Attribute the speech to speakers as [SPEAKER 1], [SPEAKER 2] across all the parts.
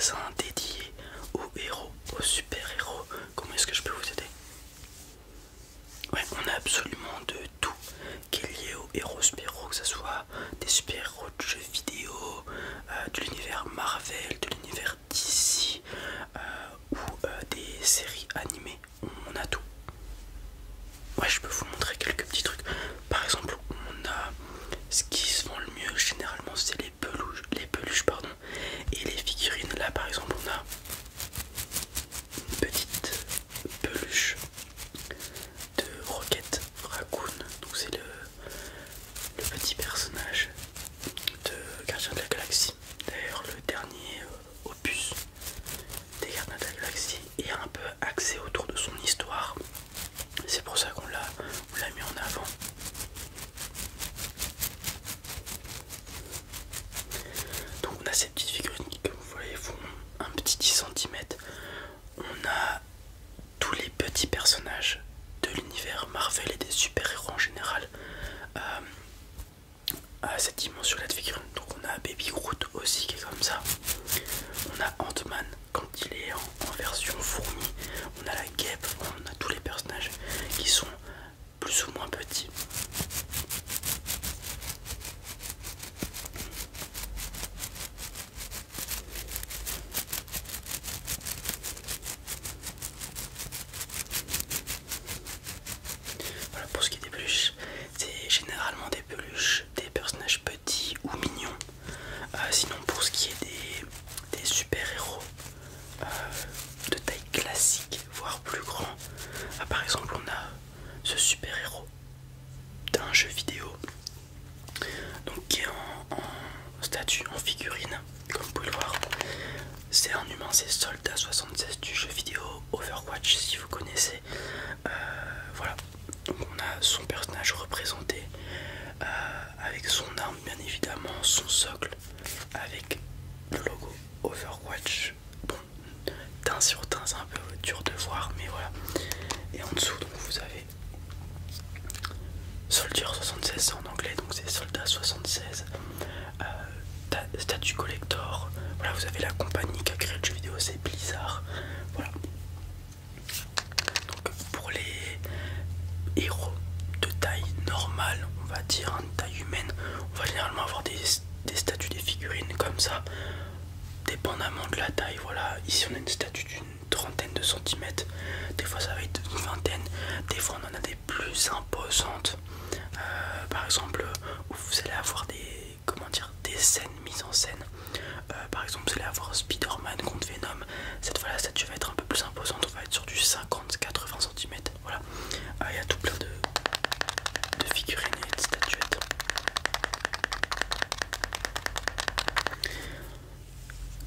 [SPEAKER 1] magasin dédié aux héros, aux super-héros. Comment est-ce que je peux vous aider? Ouais, on a absolument de tout qui est lié aux héros super-héros, que ce soit des super-héros de jeux vidéo, de l'univers Marvel, de l'univers DC ou des séries animées. On a tout. Ouais, je peux vous montrer quelques petits trucs. Par exemple, on a ce qui se vend le mieux généralement, c'est les peluches pardon, et les figurines. Là, par exemple, on a une petite peluche de Rocket Raccoon. Donc c'est le petit personnage de Gardiens de la Galaxie. D'ailleurs, le dernier opus des Gardiens de la Galaxie est un peu axé autour de son histoire. C'est pour ça qu'on l'a mis en avant. Donc on a ces petites figurines qui, comme vous voyez, font un petit 10 cm. On a tous les petits personnages de l'univers Marvel et des super-héros en général à cette dimension-là de figurines. Donc on a Baby Groot aussi qui est comme ça. On a Ant-Man quand il est en version fourmi. On a la guêpe, on a tous les personnages qui sont plus ou moins petits. Voilà pour ce qui est des peluches, c'est généralement des peluches des personnages petits ou mignons. Sinon pour ce qui est des super-héros de taille classique, voire plus grand, par exemple on a ce super-héros d'un jeu vidéo, donc qui est en statue, en figurine, comme vous pouvez le voir. C'est un humain, c'est Soldat 76 du jeu vidéo Overwatch si vous connaissez. Voilà, donc on a son personnage représenté avec son arme bien évidemment, son socle avec le logo Overwatch. Bon, teint sur teint c'est un peu dur de voir mais voilà. Et en dessous donc vous avez Soldier 76 en anglais, donc c'est Soldat 76, statut collector. Voilà, vous avez la compagnie qui a créé le jeu vidéo, c'est Blizzard. Voilà. Donc pour les héros de taille normale, on va dire une taille humaine, on va généralement avoir des statues, des figurines comme ça, dépendamment de la taille. Voilà, ici on a une statue d'une trentaine de centimètres, des fois ça va être une vingtaine, des fois on en a des plus imposantes. Par exemple où vous allez avoir des scènes mises en scène. Par exemple vous allez avoir Spider-Man contre Venom. Cette fois la statue va être un peu plus imposante, on va être sur du 50-80 cm. Voilà, il y a tout plein de figurines et de statuettes.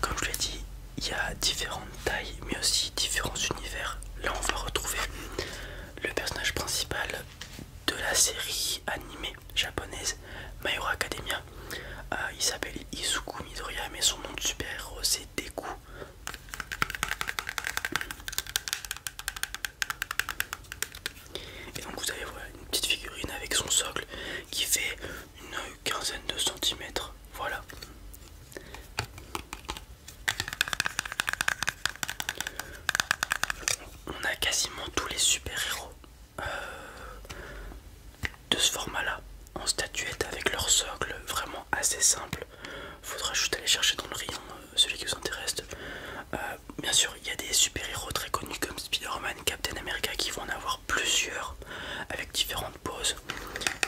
[SPEAKER 1] Comme je l'ai dit, il y a différentes tailles mais aussi différents univers. Là on va retrouver le personnage principal de la série animée japonaise My Hero Academia. Il s'appelle Izuku Midoriya mais son nom de super-héros c'est Deku. Et donc vous avez voilà, une petite figurine avec son socle qui fait une quinzaine de centimètres. Voilà. On a quasiment tous les super-héros de ce format-là, en statuette avec leur socle, vraiment assez simple. Faudra juste aller chercher dans le rayon celui qui vous intéresse. Bien sûr, il y a des super-héros très connus comme Spider-Man, Captain America qui vont en avoir plusieurs avec différentes poses.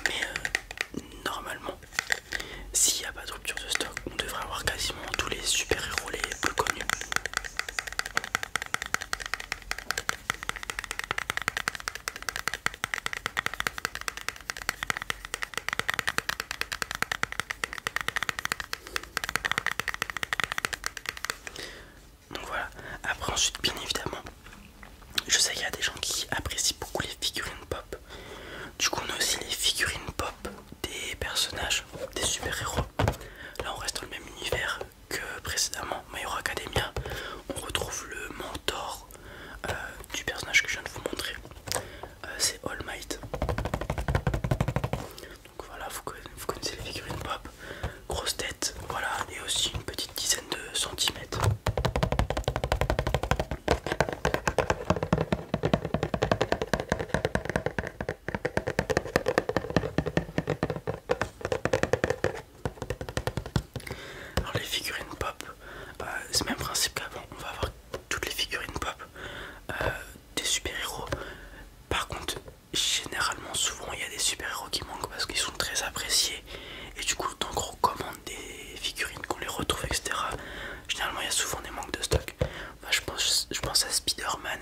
[SPEAKER 1] Mais normalement, s'il n'y a pas de rupture de stock, on devrait avoir quasiment tous les super-héros les plus connus. Donc voilà, après ensuite bien évidemment, je sais qu'il y a des gens qui apprécient beaucoup les figurines pop. Du coup on a aussi les figurines pop des personnages, des super-héros. Là on reste dans le même univers que précédemment, My Hero Academia. On retrouve le mentor du personnage que je viens de vous montrer, c'est All Might. Donc voilà, vous connaissez les figurines pop, grosse tête, voilà, et aussi une petite dizaine de centimètres. c'est le même principe qu'avant, on va avoir toutes les figurines pop des super-héros. Par contre, généralement, souvent il y a des super-héros qui manquent parce qu'ils sont très appréciés. Et du coup, tant qu'on recommande des figurines, qu'on les retrouve, etc., généralement il y a souvent des manques de stock. Enfin, je pense à Spider-Man.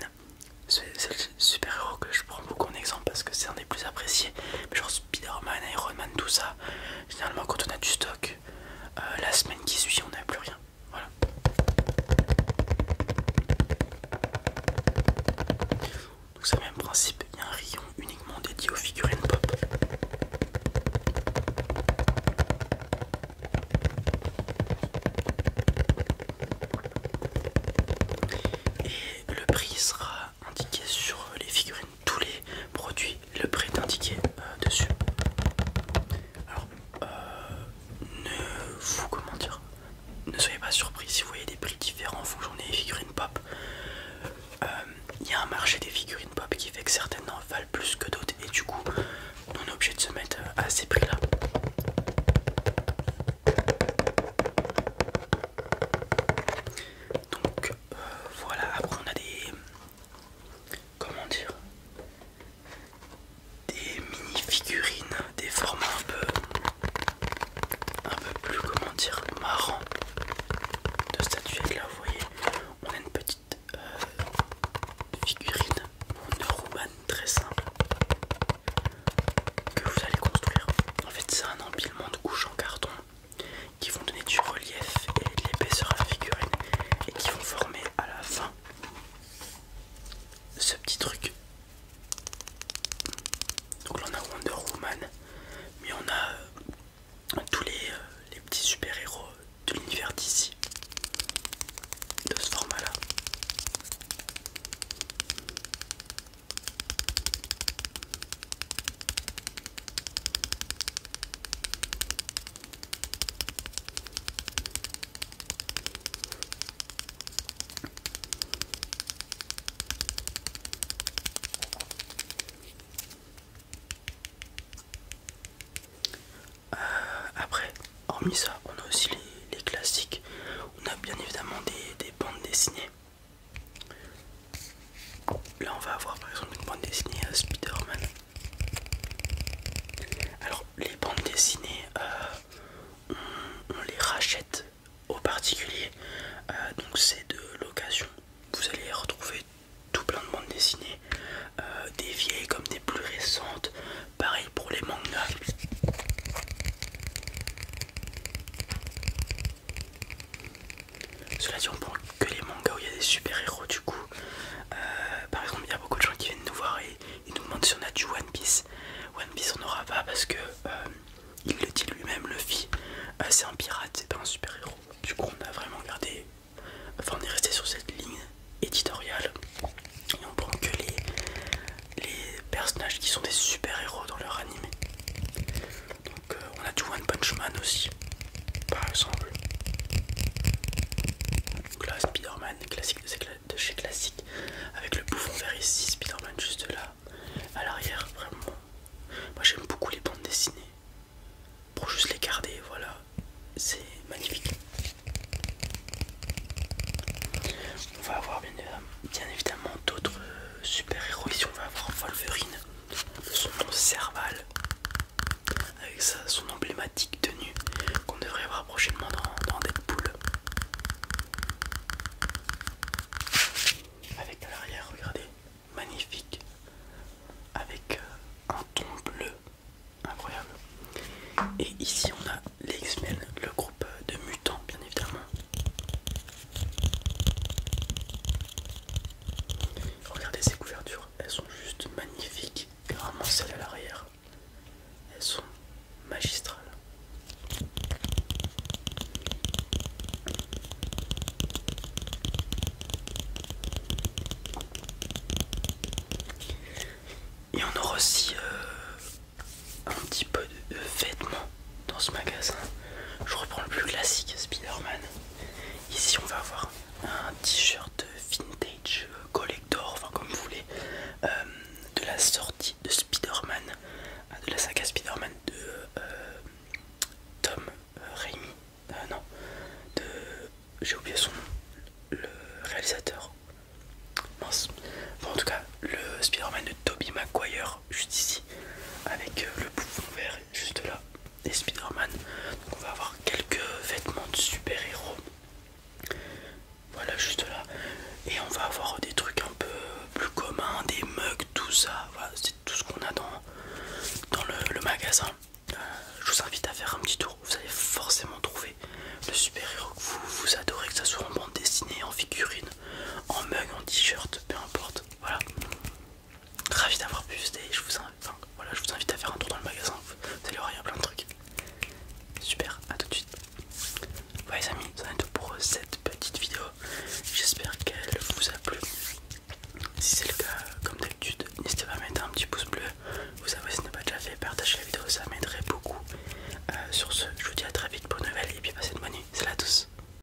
[SPEAKER 1] C'est le super-héros que je prends beaucoup en exemple parce que c'est un des plus appréciés. Mais genre Spider-Man, Iron Man, tout ça, généralement quand on a du stock, la semaine qui suit on n'a plus rien. Voilà. Donc c'est le même principe, il y a un rayon uniquement dédié aux figurines pop. Et le prix sera indiqué sur les figurines, tous les produits, le prix est indiqué dessus. Alors, comment dire, ne soyez pas surpris si vous voyez des prix différents en fonction des figurines pop. Il y a un marché des figurines pop qui fait que certaines en valent plus que d'autres et du coup on est obligé de se mettre à ces prix là. Donc voilà, après on a des, comment dire, des mini figurines, des formats un peu plus, comment dire, marrants de statuettes. Là vous voyez, on a une petite figurine Wonder Woman très simple que vous allez construire. En fait c'est un empilement de couches en carton qui vont donner du relief et de l'épaisseur à la figurine et qui vont former à la fin ce petit truc. Donc là on a Wonder Woman, mais on a tous les petits super héros de l'univers d'ici, de ce format là. Après, hormis ça, on a aussi les classiques. On a bien évidemment des bandes dessinées. Là on va avoir par exemple une bande dessinée à Spider-Man. Alors les bandes dessinées, on les rachète aux particuliers, donc c'est de l'occasion. Vous allez retrouver tout plein de bandes dessinées, des vieilles comme des plus récentes. Pareil pour les mangas. Cela dit, on prend que les mangas où il y a des super héros du coup. Par exemple, il y a beaucoup de gens qui viennent nous voir et ils nous demandent si on a du One Piece. One Piece on n'aura pas parce que il le dit lui-même, Luffy, c'est un pirate, c'est pas un super héros. Du coup on a vraiment gardé, enfin on est resté sur cette ligne éditoriale et on prend que les personnages qui sont des super héros dans leur animé. Donc on a du One Punch Man aussi par exemple. Donc là Spider-Man classique de chez classique avec le bouffon vert ici, Spider-Man juste là à l'arrière. Vraiment moi j'aime beaucoup les bandes dessinées pour juste les garder, voilà, c'est magnifique. On va avoir bien évidemment d'autres super héros ici. On va avoir Wolverine, son nom Serval avec son emblématique tenue qu'on devrait avoir prochainement dans Deadpool. Avec à l'arrière, regardez, magnifique, avec un ton bleu incroyable. Et ici on a les X-Men, le groupe de mutants bien évidemment. Regardez ces couvertures, elles sont juste magnifiques. Et vraiment celles à l'arrière, elles sont magistrales. Et on aura aussi un petit peu de vêtements dans ce magasin. Je reprends le plus classique, Spider-Man. Ici on va avoir un t-shirt vintage collector, enfin comme vous voulez, de la sortie de Spider-Man, de la saga Spider-Man de Tom Raimi. Non, de... j'ai oublié son nom. sur ce,